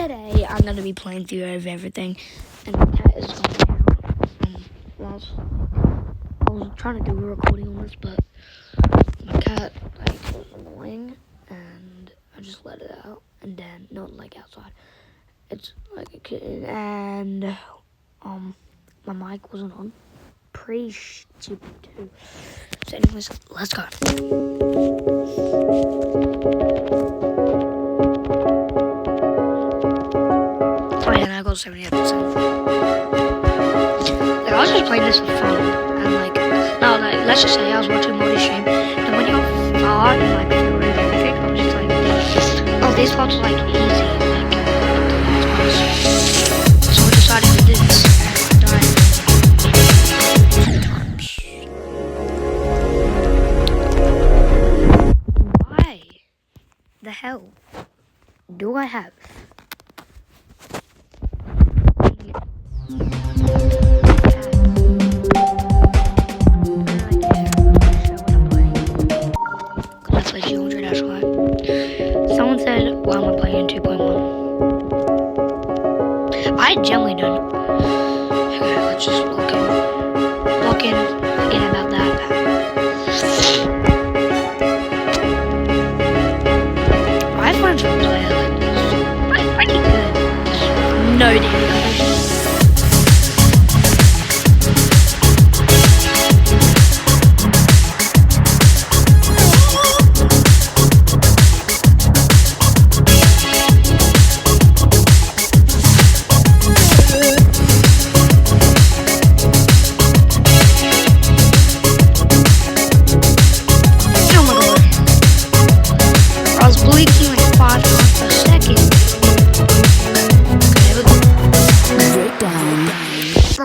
today I'm gonna be playing Theory of Everything, and the cat is calling me out. I was trying to do a recording on this, but my cat was annoying, and I just let it out, and then not outside. It's like a kitten, and my mic wasn't on. Pretty stupid too. So anyways, let's go. Oh yeah, and I got 78%. I was just playing this for fun, and let's just say I was watching Molly stream, and when you're far and Theory of Everything, I was just oh, these parts are easy, so I decided to do this. Why the hell do I have? Let's play 200 actually. Someone said, why am I playing 2.1? I generally don't. Okay, let's just lock in. Forget about that. I find some play like this pretty good. No damage.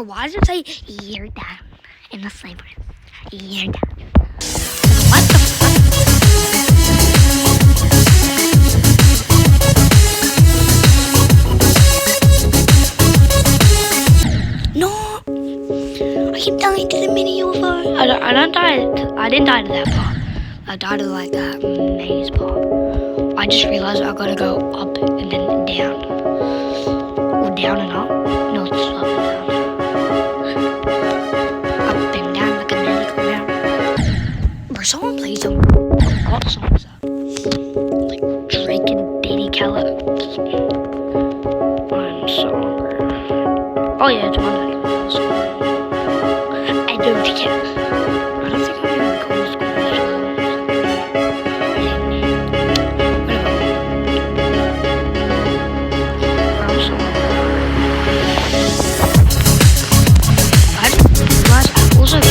Why does it say you're down in the same breath? You're down. What the fuck? No! I keep dying to the mini UFO. I didn't die to that part. I died to that maze part. I just realized I gotta go up and then down. Or down and up. No, it's up and down. Someone plays some what songs up? Drake and Danny Khaled. I'm so hungry. Oh yeah, it's Monday. I don't care. I don't think I'm even going to school. I'm so hungry. I didn't realize apples are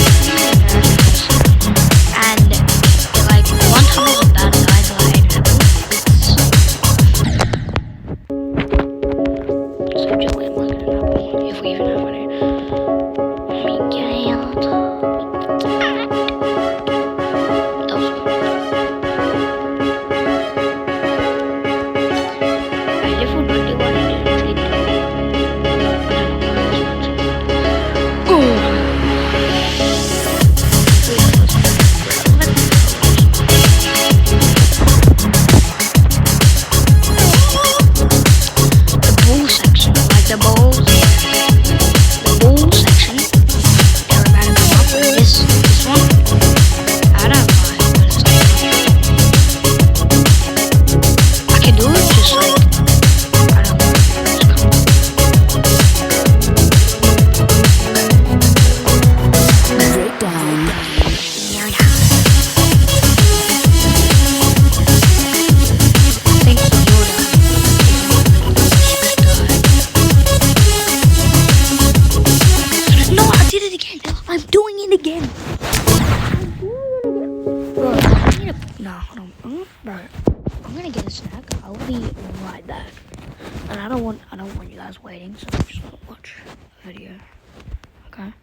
I don't want you guys waiting, so just want to watch the video. Okay?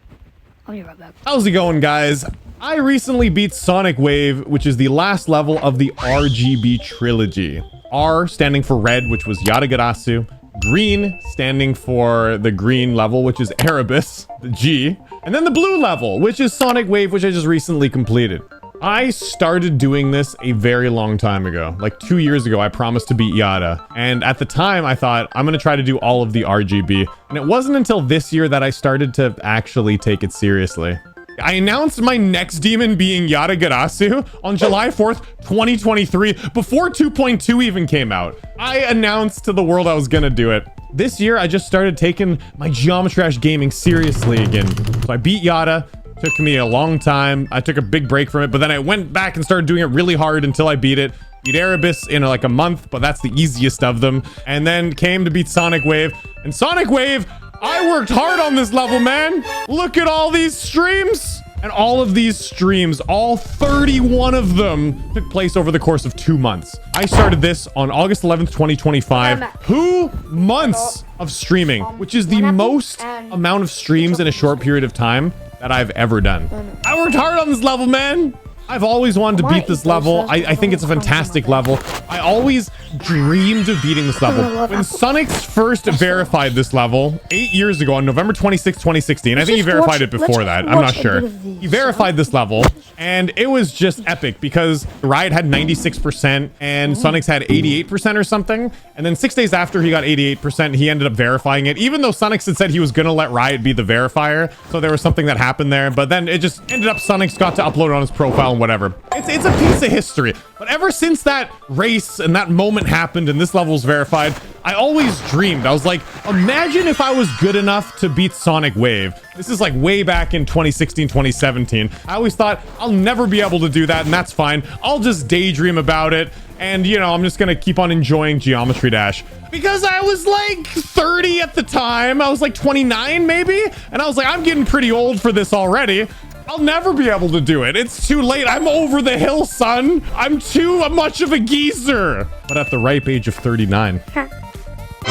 I'll be right back. How's it going, guys? I recently beat Sonic Wave, which is the last level of the RGB trilogy. R standing for red, which was Yatagarasu. Green standing for the green level, which is Erebus, the G. And then the blue level, which is Sonic Wave, which I just recently completed. I started doing this a very long time ago. Like 2 years ago, I promised to beat Yada. And at the time, I thought, I'm going to try to do all of the RGB. And it wasn't until this year that I started to actually take it seriously. I announced my next demon being Yada Garasu on July 4th, 2023, before 2.2 even came out. I announced to the world I was going to do it. This year, I just started taking my Geometry Dash gaming seriously again. So I beat Yada. Took me a long time. I took a big break from it, but then I went back and started doing it really hard until I beat it. Beat Erebus in like a month, but that's the easiest of them. And then came to beat Sonic Wave. And Sonic Wave, I worked hard on this level, man. Look at all these streams. And all of these streams, all 31 of them, took place over the course of 2 months. I started this on August 11th, 2025. 2 months of streaming, which is the most amount of streams in a short period of time that I've ever done. I worked hard on this level, man. I've always wanted to beat this level. I think it's a fantastic level. I always dreamed of beating this level. When Sonic's first verified this level 8 years ago on November 26, 2016, I think he verified it before that. I'm not sure. He verified this level and it was just epic because Riot had 96% and Sonic's had 88% or something. And then 6 days after he got 88%, he ended up verifying it, even though Sonic's had said he was going to let Riot be the verifier. So there was something that happened there, but then it just ended up Sonic's got to upload it on his profile and whatever. It's a piece of history. But ever since that race and that moment happened and this level was verified, I always dreamed. I was like, imagine if I was good enough to beat Sonic Wave. This is like way back in 2016, 2017. I always thought I'll never be able to do that, and that's fine. I'll just daydream about it. And, you know, I'm just going to keep on enjoying Geometry Dash. Because I was like 30 at the time. I was like 29 maybe. And I was like, I'm getting pretty old for this already. I'll never be able to do it. It's too late. I'm over the hill, son. I'm too much of a geezer. But at the ripe age of 39, I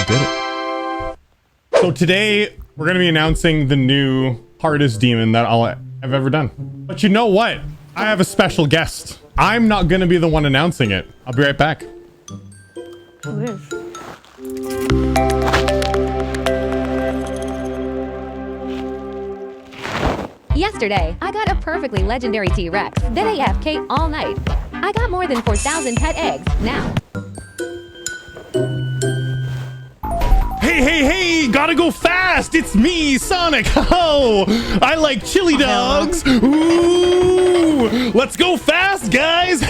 did it. So today, we're going to be announcing the new hardest demon that I've ever done. But you know what? I have a special guest. I'm not going to be the one announcing it. I'll be right back. Who is? Yesterday, I got a perfectly legendary T-Rex, then AFK all night. I got more than 4,000 pet eggs now. Hey, gotta go fast. It's me, Sonic. Oh, I like chili dogs. Ooh, let's go fast, guys.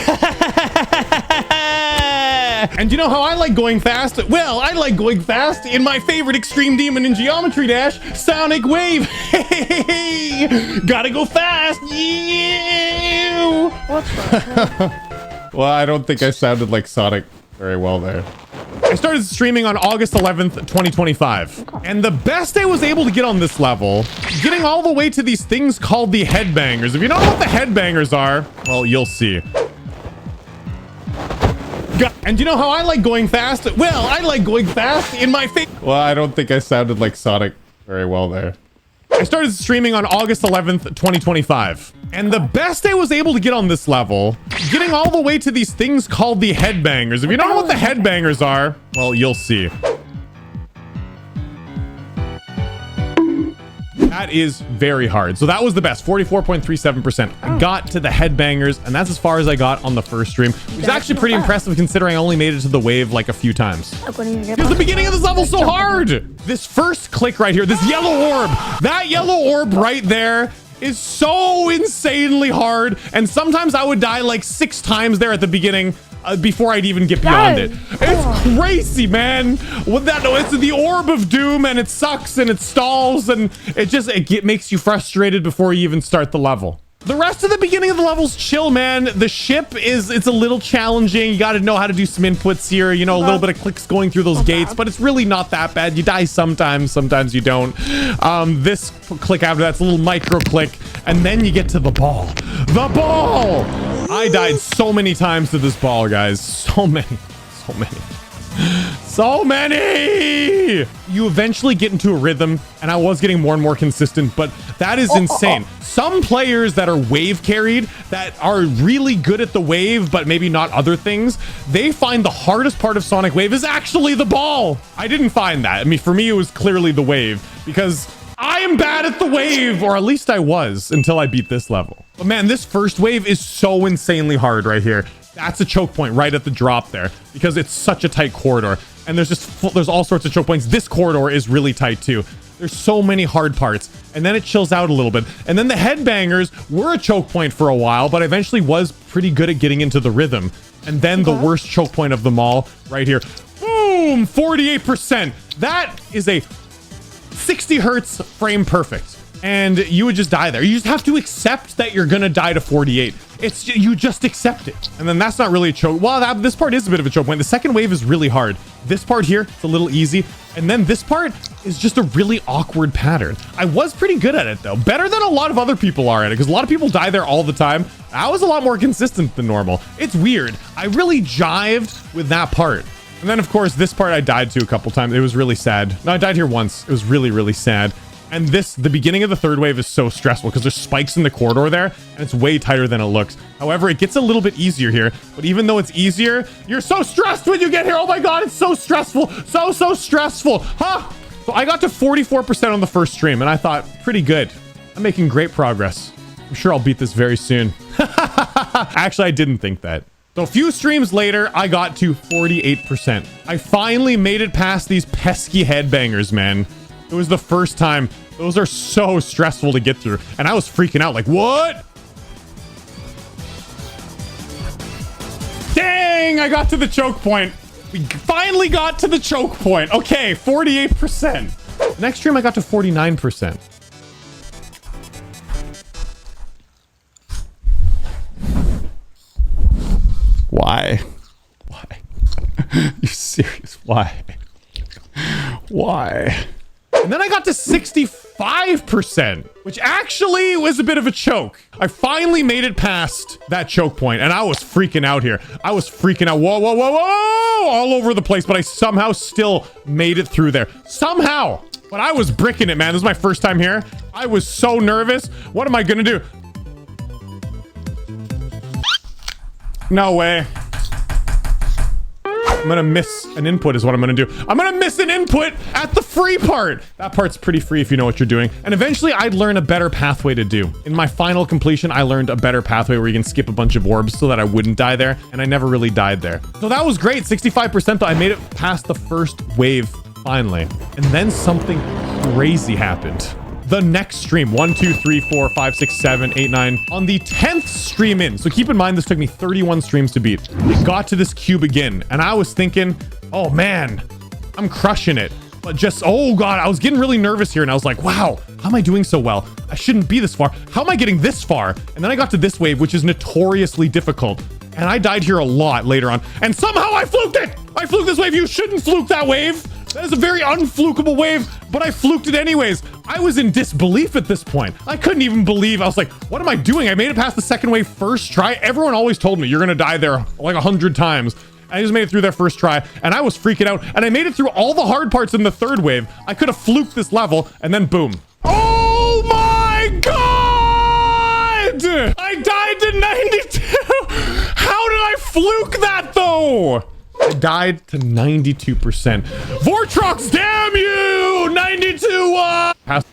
And you know how I like going fast? Well, I like going fast in my favorite extreme demon in Geometry Dash, Sonic Wave. Hey, gotta go fast. Yeah. What's that? Well, I don't think I sounded like Sonic very well there. I started streaming on August 11th, 2025. And the best I was able to get on this level, getting all the way to these things called the headbangers. If you don't know what the headbangers are, well, you'll see. And you know how I like going fast? Well, I like going fast in my face. Well, I don't think I sounded like Sonic very well there. I started streaming on August 11th, 2025. And the best I was able to get on this level, getting all the way to these things called the headbangers. If you don't know what the headbangers are, well, you'll see. That is very hard. So that was the best, 44.37%. I got to the headbangers, and that's as far as I got on the first stream. It was actually pretty impressive considering I only made it to the wave like a few times. Because the beginning of this level is so hard. This first click right here, this yellow orb, that yellow orb right there is so insanely hard. And sometimes I would die like 6 times there at the beginning. Before I'd even get beyond it. It's crazy, man. With that, no, it's the orb of doom, and it sucks and it stalls, and it makes you frustrated before you even start the level. The rest of the beginning of the level's chill, man. The ship it's a little challenging. You got to know how to do some inputs here. You know, a little bit of clicks going through those gates, but it's really not that bad. You die sometimes you don't. This click after that's a little micro click, and then you get to the ball. The ball! I died so many times to this ball, guys. So many. You eventually get into a rhythm, and I was getting more and more consistent, but that is insane. Some players that are wave carried, that are really good at the wave, but maybe not other things, they find the hardest part of Sonic Wave is actually the ball. I didn't find that. I mean, for me, it was clearly the wave, because I am I'm bad at the wave, or at least I was until I beat this level. But man, this first wave is so insanely hard right here. That's a choke point right at the drop there because it's such a tight corridor. And there's all sorts of choke points. This corridor is really tight too. There's so many hard parts. And then it chills out a little bit. And then the headbangers were a choke point for a while, but I eventually was pretty good at getting into the rhythm. And then the worst choke point of them all right here. Boom! 48%. That is a 60 hertz frame perfect. And you would just die there. You just have to accept that you're gonna die to 48. You just accept it. And then that's not really a choke. Well, this part is a bit of a choke point. The second wave is really hard. This part here, it's a little easy. And then this part is just a really awkward pattern. I was pretty good at it though. Better than a lot of other people are at it because a lot of people die there all the time. I was a lot more consistent than normal. It's weird. I really jived with that part. And then of course, this part I died to a couple times. It was really sad. No, I died here once. It was really, really sad. And the beginning of the third wave is so stressful because there's spikes in the corridor there and it's way tighter than it looks. However, it gets a little bit easier here, but even though it's easier, you're so stressed when you get here. Oh my God, it's so stressful. So stressful. Huh? So I got to 44% on the first stream and I thought pretty good. I'm making great progress. I'm sure I'll beat this very soon. Actually, I didn't think that. So a few streams later, I got to 48%. I finally made it past these pesky headbangers, man. It was the first time. Those are so stressful to get through. And I was freaking out like, what? Dang, I got to the choke point. We finally got to the choke point. Okay, 48%. Next stream, I got to 49%. Why? Why? You serious? Why? Why? And then I got to 65%, which actually was a bit of a choke. I finally made it past that choke point, and I was freaking out here. I was freaking out. Whoa, whoa, whoa, whoa! All over the place, but I somehow still made it through there. Somehow! But I was bricking it, man. This is my first time here. I was so nervous. What am I gonna do? No way. I'm gonna miss an input is what I'm gonna do. I'm gonna miss an input at the free part. That part's pretty free if you know what you're doing. And eventually I'd learn a better pathway to do. In my final completion, I learned a better pathway where you can skip a bunch of orbs so that I wouldn't die there. And I never really died there. So that was great. 65% though. I made it past the first wave finally. And then something crazy happened. The next stream, 1, 2, 3, 4, 5, 6, 7, 8, 9. On the 10th stream in. So keep in mind, this took me 31 streams to beat. I got to this cube again. And I was thinking, oh man, I'm crushing it. But just, oh God, I was getting really nervous here. And I was like, wow, how am I doing so well? I shouldn't be this far. How am I getting this far? And then I got to this wave, which is notoriously difficult. And I died here a lot later on. And somehow I fluked it. I fluked this wave. You shouldn't fluke that wave. That is a very unflukable wave, but I fluked it anyways. I was in disbelief at this point. I couldn't even believe. I was like, what am I doing? I made it past the second wave first try. Everyone always told me you're going to die there like 100 times. I just made it through their first try and I was freaking out and I made it through all the hard parts in the third wave. I could have fluked this level and then boom. Oh my God! I died to 92. How did I fluke that though? I died to 92%. Vortrox, damn you! 92!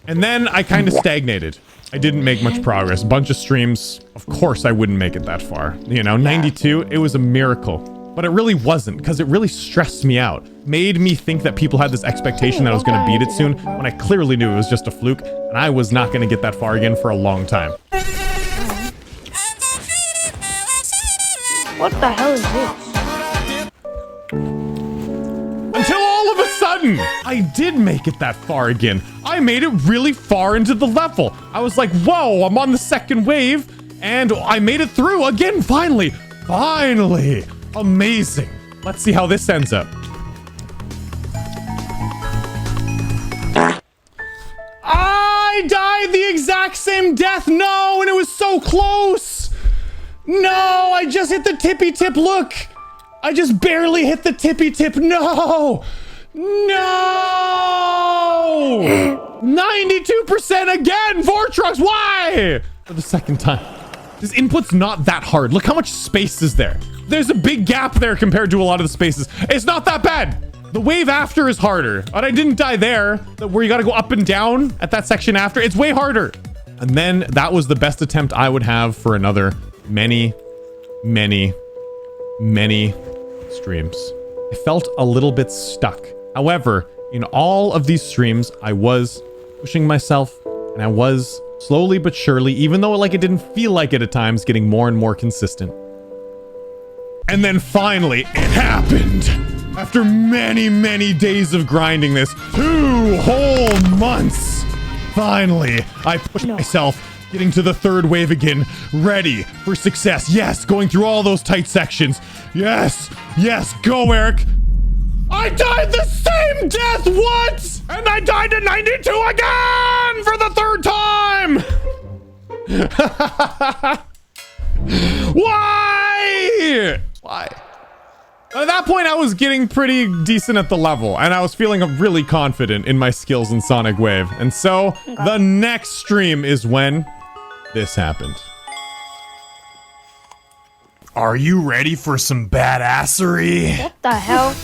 And then I kind of stagnated. I didn't make much progress. Bunch of streams. Of course I wouldn't make it that far. You know, 92, it was a miracle. But it really wasn't, because it really stressed me out. Made me think that people had this expectation that I was going to beat it soon, when I clearly knew it was just a fluke, and I was not going to get that far again for a long time. What the hell is this? Until all of a sudden, I did make it that far again. I made it really far into the level. I was like, whoa, I'm on the second wave, and I made it through again, finally. Finally. Amazing. Let's see how this ends up. I died the exact same death. No, and it was so close. No, I just hit the tippy tip. Look. I just barely hit the tippy tip. No! No! 92% again! Vortrox, why? For the second time. This input's not that hard. Look how much space is there. There's a big gap there compared to a lot of the spaces. It's not that bad. The wave after is harder, but I didn't die there. Where you gotta go up and down at that section after, it's way harder. And then that was the best attempt I would have for another many streams. I felt a little bit stuck. However, in all of these streams, I was pushing myself and I was slowly but surely, even though like it didn't feel like it at times, getting more and more consistent. And then finally, it happened. After many days of grinding this, 2 whole months, finally, I pushed myself, getting to the third wave again, ready for success. Yes, going through all those tight sections. Yes, go, Eric. I died the same death once, and I died at 92 again for the third time. Why? At that point, I was getting pretty decent at the level, and I was feeling really confident in my skills in Sonic Wave. And so, the next stream is when this happened. Are you ready for some badassery? What the hell?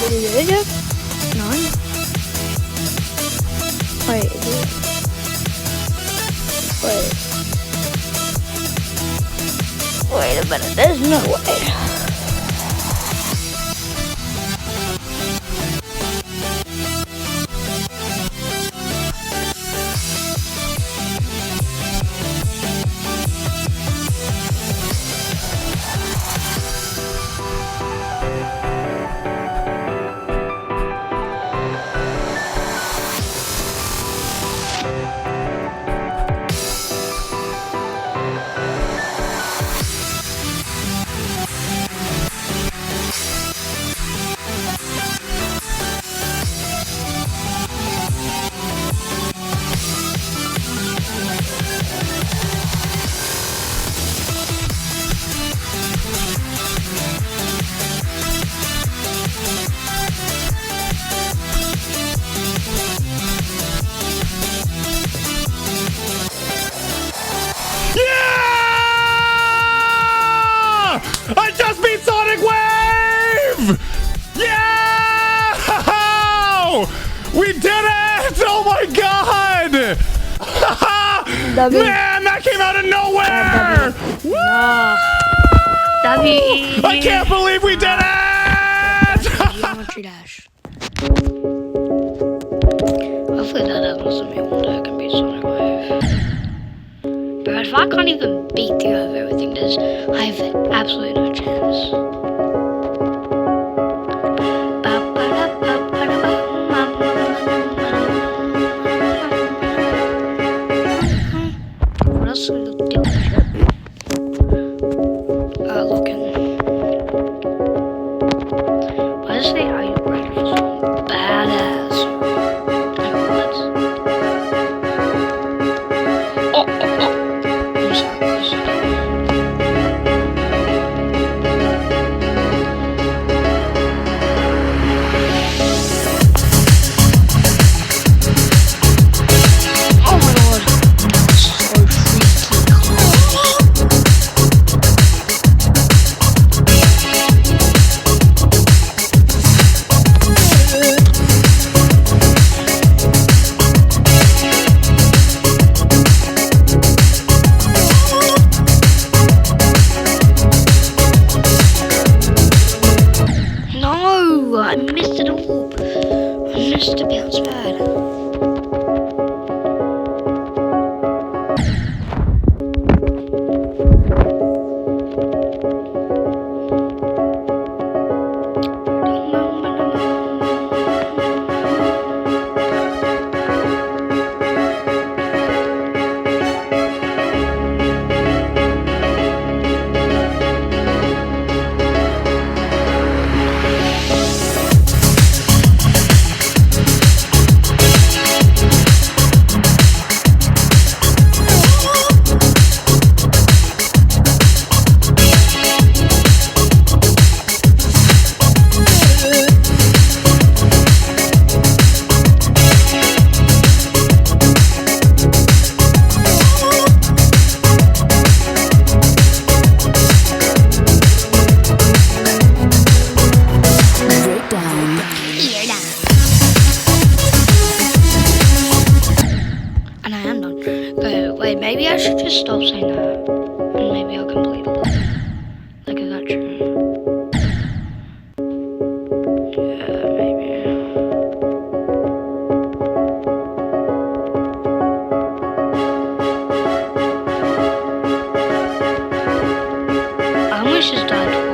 Did it? No. Wait, is it? Wait a minute, there's no way. I just beat Sonic Wave! Yeah! We did it! Oh my god! Man, that came out of nowhere! Woo! I can't believe we did it! Geometry Dash. Hopefully that happens to me one day. I can beat Sonic Wave. But if I can't even beat the of everything, I have absolutely no chance. What else should we do? Looking. Why does it say, are you ready for some badass? Like, what? Oh. I'm sorry. fishes died twice.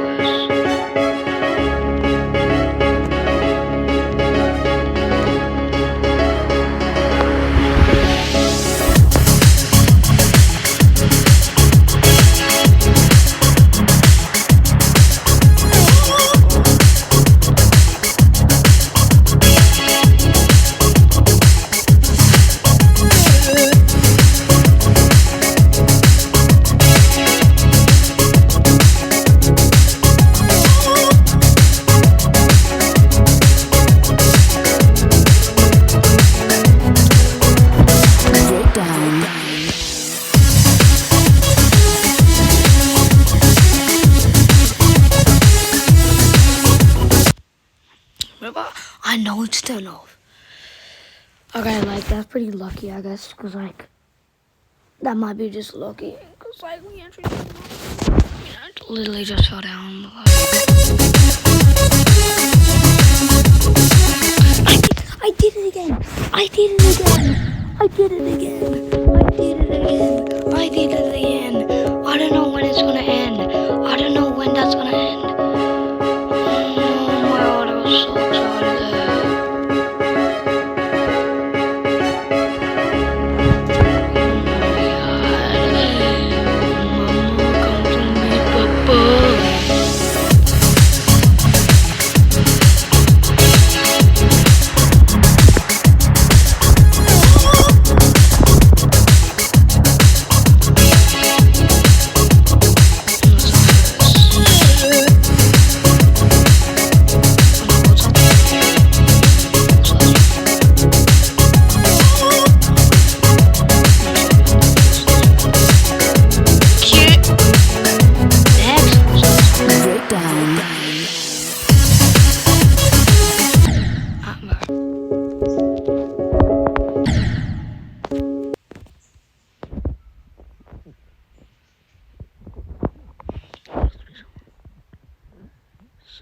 I know it's still off. Okay, like, that's pretty lucky, I guess, because, like, that might be just lucky. Because, like, we actually literally just fell down. I did it again. I did it again. I did it again. I did it again. I did it again. I don't know when it's gonna end. I don't know when that's gonna end. Oh my god, I was so excited there.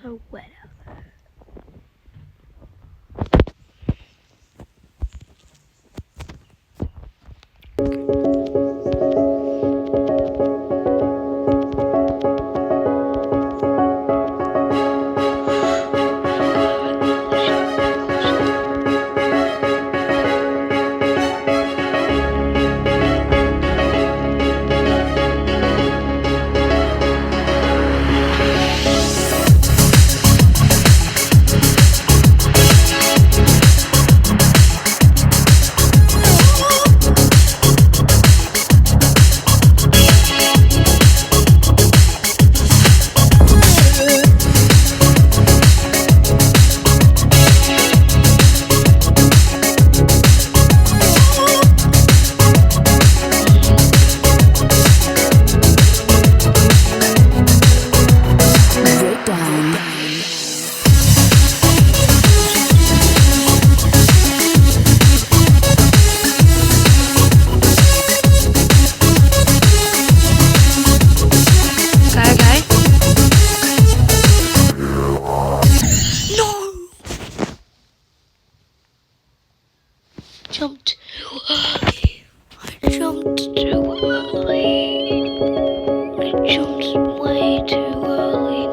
So wet out there. Jumped too early. I jumped too early. I jumped way too early.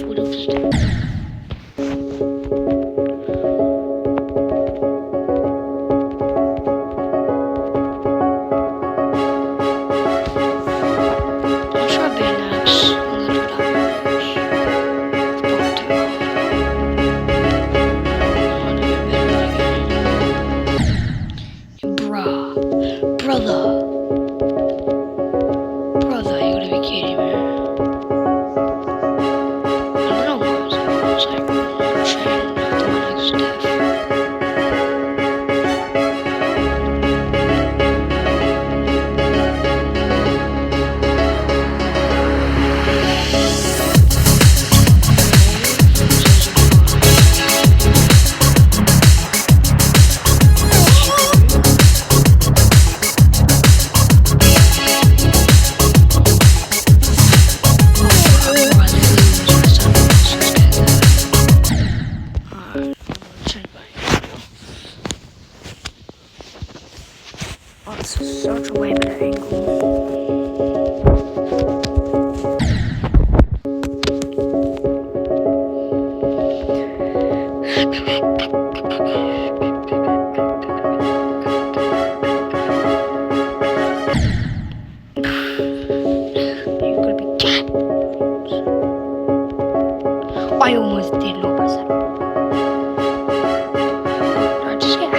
What if it's I'll try Baymax and then without Baymax. It's probably too hard. Bruh. Brother. Brother, you gotta be kidding me. I don't know why I was like, trying to do my next step. Oh, this is such a way better angle. You could be cat. I almost did not press it. I just get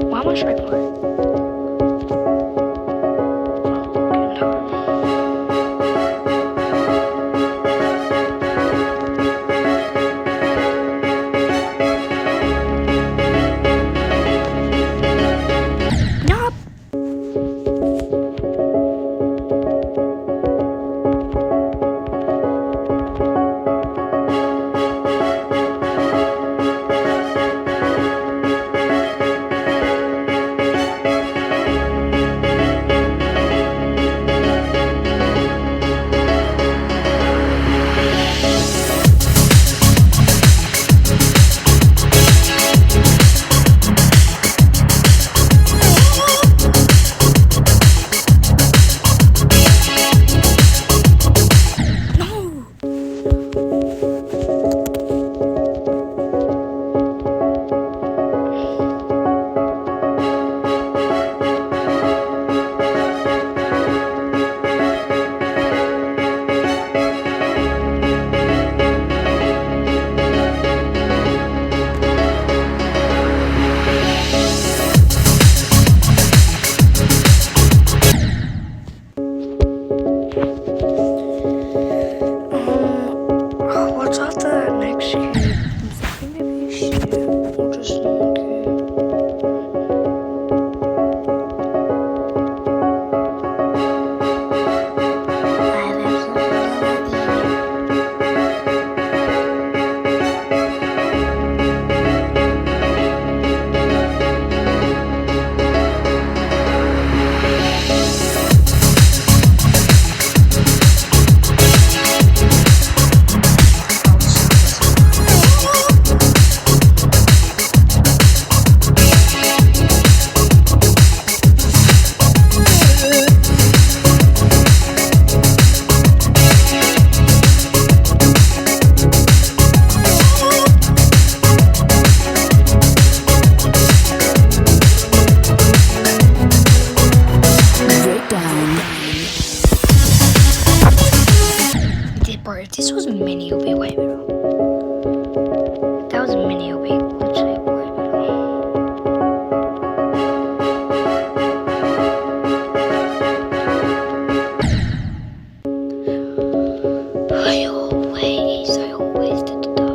why am I trying for it? Nope. What's off the next cube? I'm thinking maybe a shoot or just normal cube. I have absolutely no idea. Bro, if this was mini, it would be way better. If that was mini, it would be literally way better. I always did die.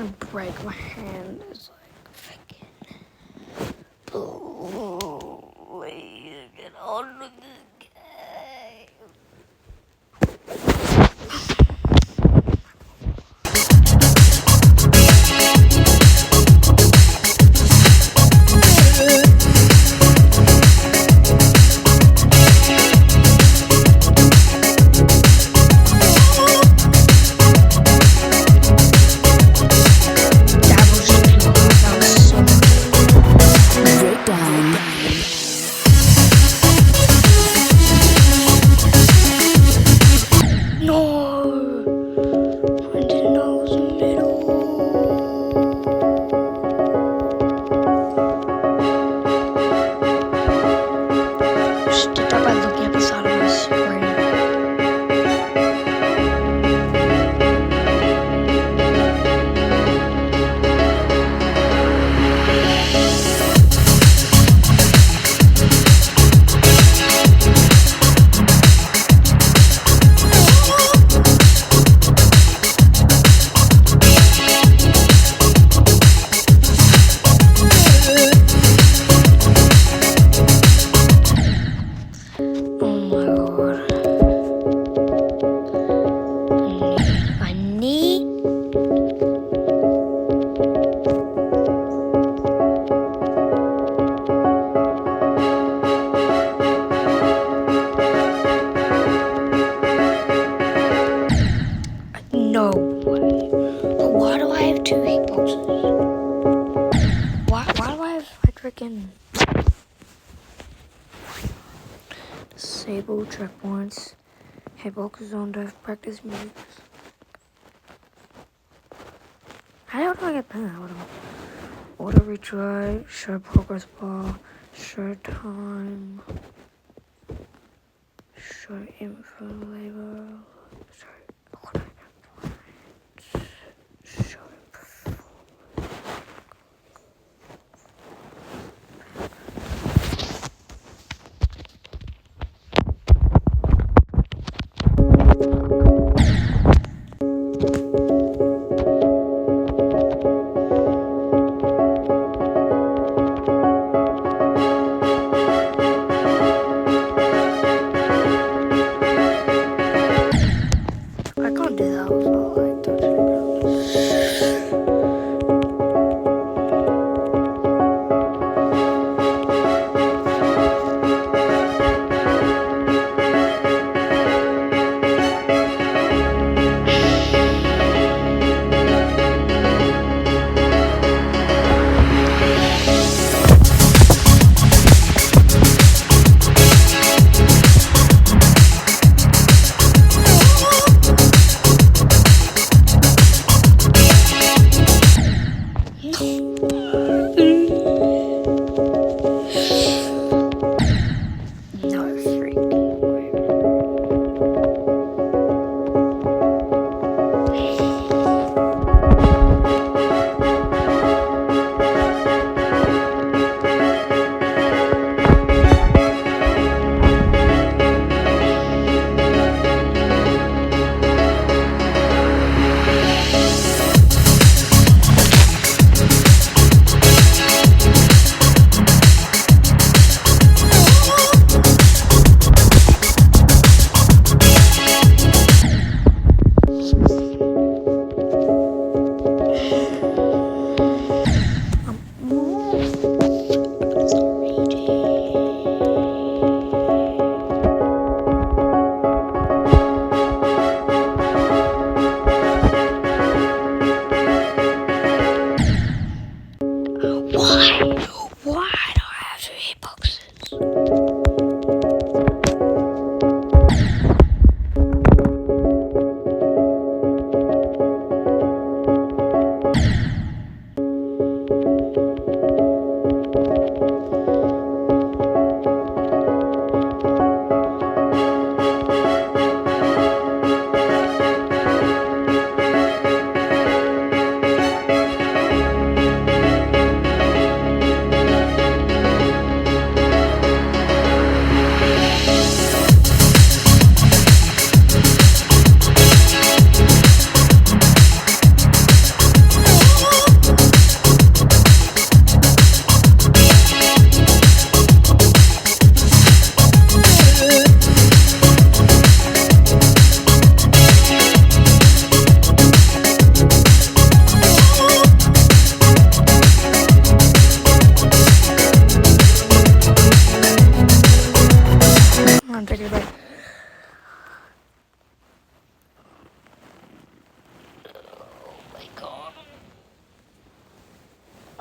gonna break my hand. It's like freaking. Oh, wait, get on the game. That was so Breakdown. no. I didn't know it was a middle. Just did that by looking at the side of my screen. Oh my god. I need. No way. But why do I have two hitboxes? Why do I have freaking disable checkpoints, hitboxes on dev practice music? How do I get that? Auto retry, show progress bar, show time, show info label, show performance.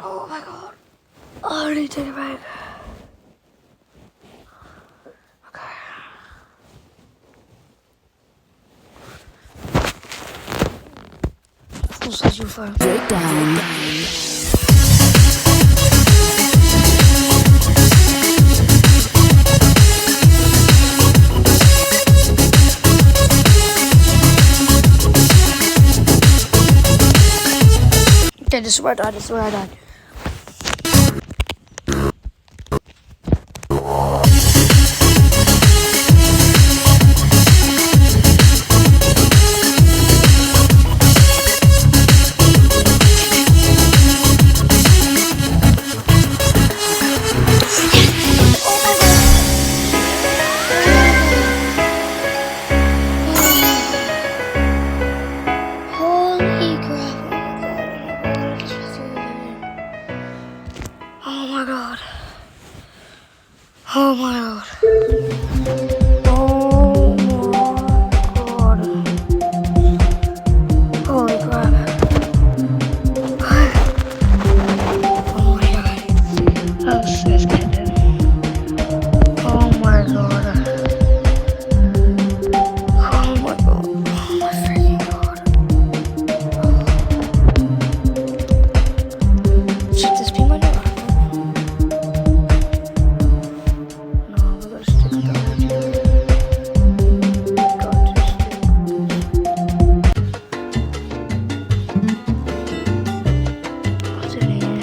Oh my god. Oh, I need to take it back. Okay. Who says you first? Breakdown. Okay, this is where I died. This is where I died. Holy crap. Oh my god. Oh my god. Oh my god. Holy crap. Oh my god. I'm so scared. Oh my god. Oh my god. Oh my freaking god. Should this be my new iPhone? No, we gotta stick with the original. Got to stick with this. What's in here?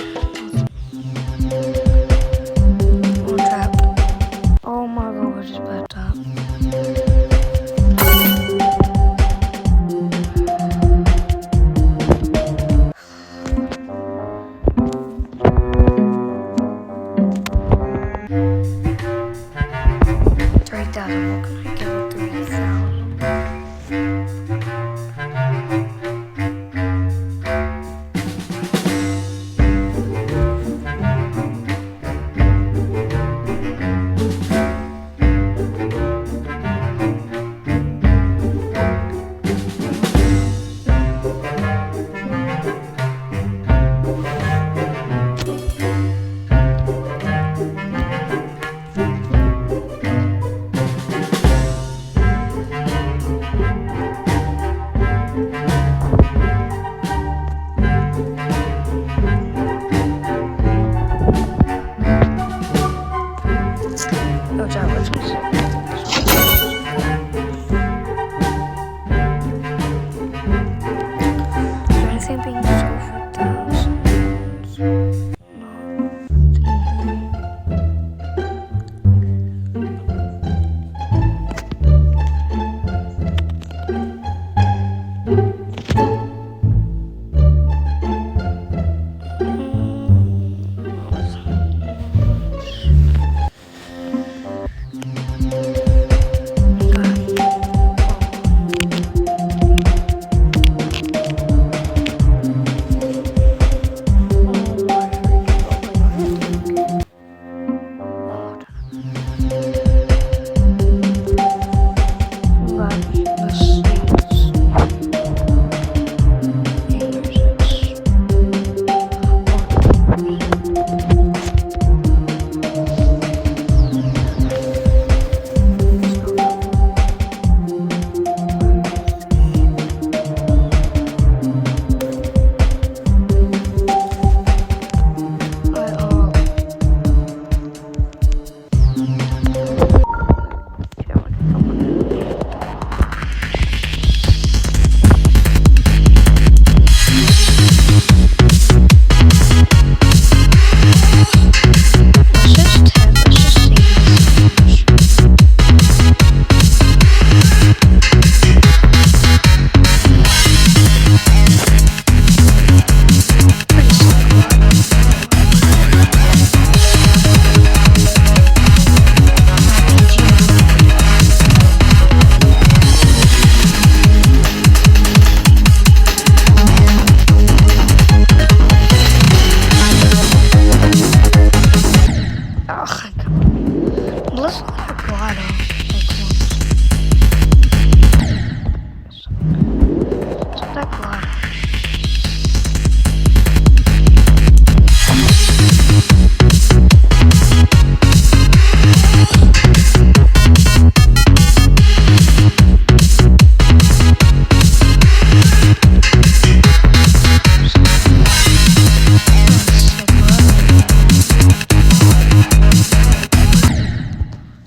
More trap. Oh my god, I just bad tap. $3,000. What can I give it? $3,000. No job, let's go. Anything being sold for thousands? No.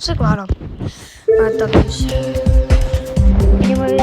Zeg waarom. Maar dat is. Anyways,